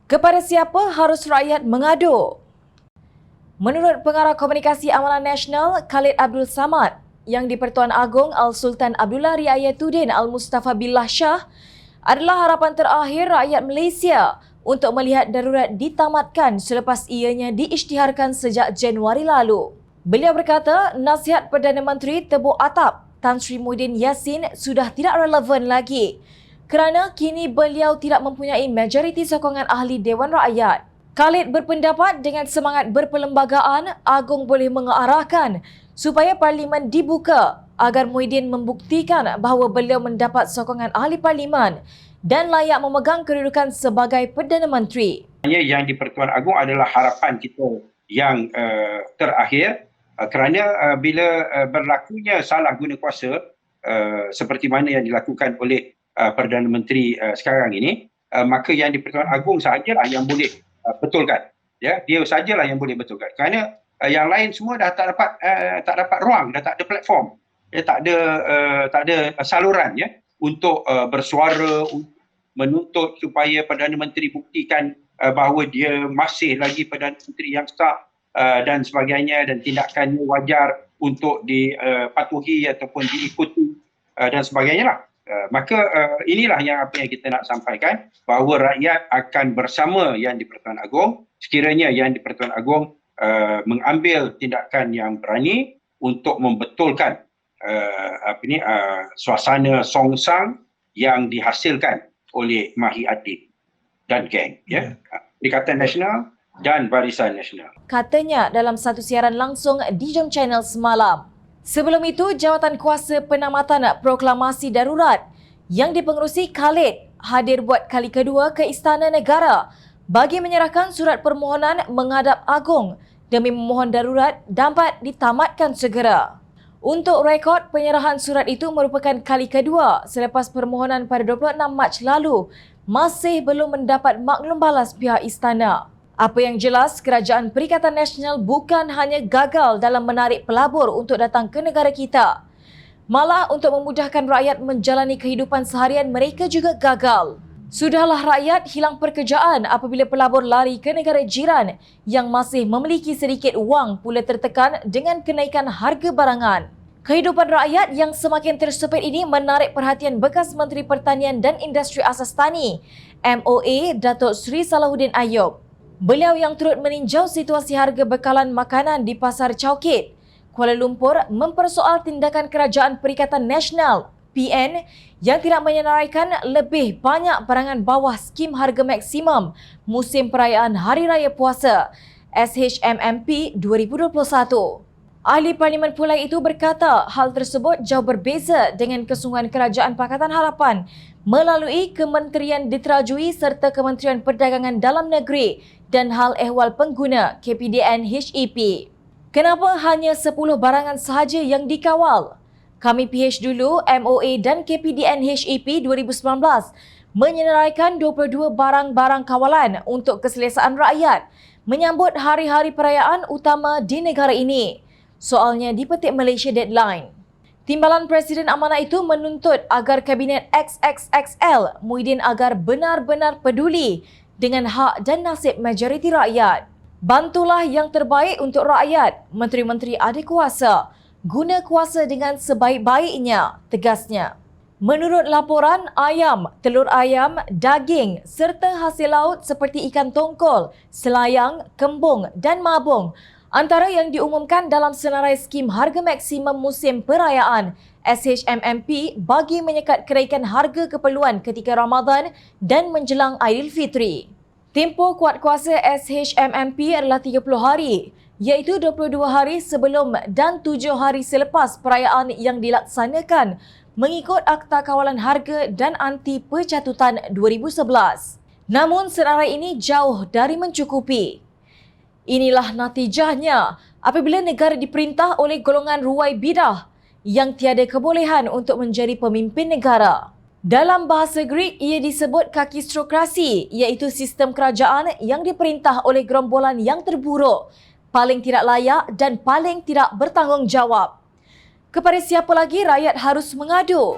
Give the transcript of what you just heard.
Kepada siapa harus rakyat mengadu? Menurut Pengarah Komunikasi Amanah Nasional Khalid Abdul Samad, yang di-Pertuan Agong Al-Sultan Abdullah Riayatuddin Al-Mustafa Billah Shah, adalah harapan terakhir rakyat Malaysia untuk melihat darurat ditamatkan selepas ianya diisytiharkan sejak Januari lalu. Beliau berkata, nasihat Perdana Menteri tebuk atap Tan Sri Muhyiddin Yassin sudah tidak relevan lagi kerana kini beliau tidak mempunyai majoriti sokongan ahli Dewan Rakyat. Khalid berpendapat dengan semangat berperlembagaan, Agong boleh mengarahkan supaya Parlimen dibuka agar Muhyiddin membuktikan bahawa beliau mendapat sokongan ahli Parlimen dan layak memegang kedudukan sebagai Perdana Menteri. Yang di-Pertuan Agong adalah harapan kita yang terakhir kerana bila berlakunya salah guna kuasa seperti mana yang dilakukan oleh Perdana Menteri sekarang ini, maka yang di-Pertuan Agong sahajalah yang boleh betulkan. Ya, dia sajalah yang boleh betulkan. Kerana yang lain semua dah tak dapat ruang, dah tak ada platform. Ya, tak ada saluran ya untuk bersuara, menuntut supaya Perdana Menteri buktikan bahawa dia masih lagi Perdana Menteri yang sah dan sebagainya, dan tindakannya wajar untuk dipatuhi ataupun diikuti dan sebagainya lah. Maka inilah apa yang kita nak sampaikan, bahawa rakyat akan bersama yang di-Pertuan Agong sekiranya yang di-Pertuan Agong mengambil tindakan yang berani untuk membetulkan suasana songsang yang dihasilkan oleh Mahi Aidil dan geng, ya, Perikatan Nasional dan Barisan Nasional. Katanya dalam satu siaran langsung di Jom Channel semalam. Sebelum itu, Jawatan Kuasa Penamatan Proklamasi Darurat yang dipengerusi Khalid hadir buat kali kedua ke Istana Negara bagi menyerahkan surat permohonan menghadap Agong demi memohon darurat dapat ditamatkan segera. Untuk rekod, penyerahan surat itu merupakan kali kedua selepas permohonan pada 26 Mac lalu masih belum mendapat maklum balas pihak istana. Apa yang jelas, Kerajaan Perikatan Nasional bukan hanya gagal dalam menarik pelabur untuk datang ke negara kita, malah untuk memudahkan rakyat menjalani kehidupan seharian mereka juga gagal. Sudahlah rakyat hilang pekerjaan apabila pelabur lari ke negara jiran yang masih memiliki sedikit wang pula tertekan dengan kenaikan harga barangan. Kehidupan rakyat yang semakin tersepit ini menarik perhatian bekas Menteri Pertanian dan Industri Asas Tani, MOA, Datuk Seri Salahuddin Ayub. Beliau yang turut meninjau situasi harga bekalan makanan di Pasar Chowkit, Kuala Lumpur, mempersoal tindakan Kerajaan Perikatan Nasional, PN, yang tidak menyenaraikan lebih banyak barangan bawah skim harga maksimum musim perayaan Hari Raya Puasa, SHMMP 2021. Ahli Parlimen pula itu berkata hal tersebut jauh berbeza dengan kesungguhan Kerajaan Pakatan Harapan melalui Kementerian Diterajui serta Kementerian Perdagangan Dalam Negeri dan Hal Ehwal Pengguna KPDN HEP. Kenapa hanya 10 barangan sahaja yang dikawal? Kami PH dulu, MOA dan KPDN HEP 2019 menyenaraikan 22 barang-barang kawalan untuk keselesaan rakyat menyambut hari-hari perayaan utama di negara ini. Soalnya dipetik Malaysia Deadline. Timbalan Presiden Amanah itu menuntut agar Kabinet XXXL Muhyiddin agar benar-benar peduli dengan hak dan nasib majoriti rakyat. Bantulah yang terbaik untuk rakyat, menteri-menteri ada kuasa. Guna kuasa dengan sebaik-baiknya, tegasnya. Menurut laporan, ayam, telur ayam, daging serta hasil laut seperti ikan tongkol, selayang, kembung dan mabung antara yang diumumkan dalam senarai skim harga maksimum musim perayaan SHMMP bagi menyekat kenaikan harga keperluan ketika Ramadan dan menjelang Aidilfitri. Tempoh kuat kuasa SHMMP adalah 30 hari, iaitu 22 hari sebelum dan 7 hari selepas perayaan yang dilaksanakan mengikut Akta Kawalan Harga dan Anti Pencatutan 2011. Namun senarai ini jauh dari mencukupi. Inilah natijahnya apabila negara diperintah oleh golongan ruai bidah yang tiada kebolehan untuk menjadi pemimpin negara. Dalam bahasa Greek, ia disebut kakistokrasi, iaitu sistem kerajaan yang diperintah oleh gerombolan yang terburuk, paling tidak layak dan paling tidak bertanggungjawab. Kepada siapa lagi rakyat harus mengadu?